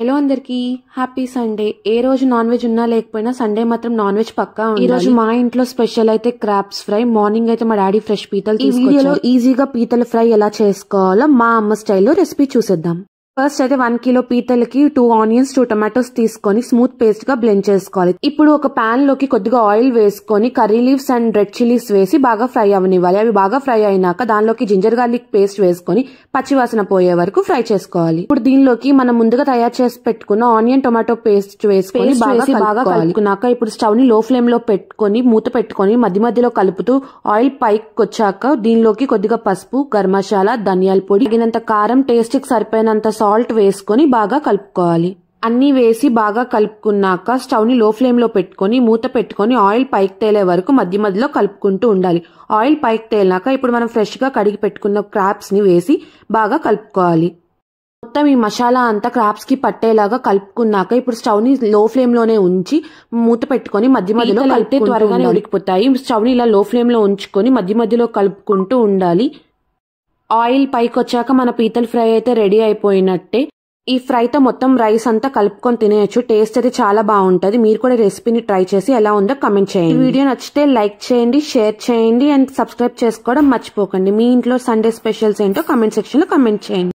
Hello అందరికి happy Sunday. ఏ రోజు non veg ఉన్నా లేకపోయినా సండే మాత్రం నాన్ వెజ్ పక్కా ఉండాలి. ఈ రోజు మా ఇంట్లో స్పెషల్ అయితే క్రాబ్స్ ఫ్రై. మార్నింగ్ అయితే మా డాడీ ఫ్రెష్ పీతలు తీసుకొచ్చారు. ఈ వీడియోలో ఈజీగా పీతల ఫ్రై ఎలా చేసుకోవాలో మా అమ్మ స్టైల్లో రెసిపీ చూసేద్దాం. ఫస్ట్ అయితే 1 కిలో పీతలకి 2 ఆనియన్స్ 2 టమాటోస్ తీసుకొని స్మూత్ పేస్ట్ గా బ్లెండ్ చేసుకోవాలి. ఇప్పుడు ఒక పాన్ లోకి కొద్దిగా ఆయిల్ వేసుకొని curry leaves and red chillies వేసి బాగా ఫ్రై అవనివ్వాలి. అవి బాగా ఫ్రై అయినాక దానిలోకి జింజర్ గార్లిక్ పేస్ట్ వేసుకొని పచ్చివాసన పోయే వరకు ఫ్రై చేసుకోవాలి. ఇప్పుడు దీనిలోకి మనం ముందుగా తయారు చేసి పెట్టుకున్న ఆనియన్ టొమాటో పేస్ట్ వేసుకొని బాగా కలుపుకున్నాక ఇప్పుడు స్టవ్ ని లో ఫ్లేమ్ లో పెట్టుకొని మూత పెట్టుకొని మధ్య మధ్యలో కలుపుతూ ఆయిల్ పైకి వచ్చాక దీనిలోకి కొద్దిగా పసుపు, గరం మసాలా, ధనియాల పొడి, తగినంత కారం, టేస్ట్ కి సరిపోయినంత సాల్ట్ వేసుకొని బాగా కలుపుకోవాలి. అన్ని వేసి బాగా కలుపుకున్నాక స్టవ్ ని లో ఫ్లేమ్ లో పెట్టుకొని మూత పెట్టుకొని ఆయిల్ పైకి తేలే వరకు మధ్య మధ్యలో కలుపుకుంటూ ఉండాలి. ఆయిల్ పైకి తేలినాక ఇప్పుడు మనం ఫ్రెష్ గా కడిగి పెట్టుకున్న క్రాబ్స్ ని వేసి బాగా కలుపుకోవాలి. మొత్తం ఈ మసాలా అంతా క్రాబ్స్ కి పట్టేలాగా కలుపుకున్నాక ఇప్పుడు స్టవ్ ని లో ఫ్లేమ్ లోనే ఉంచి మూత పెట్టుకొని మధ్య మధ్యలో కలిపితే త్వరగానే ఉడికిపోతాయి. స్టవ్ ని ఇలా లో ఫ్లేమ్ లో ఉంచుకొని మధ్య మధ్యలో కలుపుకుంటూ ఉండాలి. ఆయిల్ పైకి వచ్చాక మన పీతల ఫ్రై అయితే రెడీ అయిపోయినట్టే. ఈ ఫ్రైతో మొత్తం రైస్ అంతా కలుపుకొని తినేయచ్చు. టేస్ట్ అయితే చాలా బాగుంటది. మీరు కూడా రెసిపీని ట్రై చేసి ఎలా ఉందో కమెంట్ చేయండి. ఈ వీడియో నచ్చితే లైక్ చేయండి, షేర్ చేయండి అండ్ సబ్స్క్రైబ్ చేసుకోవడం మర్చిపోకండి. మీ ఇంట్లో సండే స్పెషల్స్ ఏంటో కమెంట్ సెక్షన్ లో కమెంట్ చేయండి.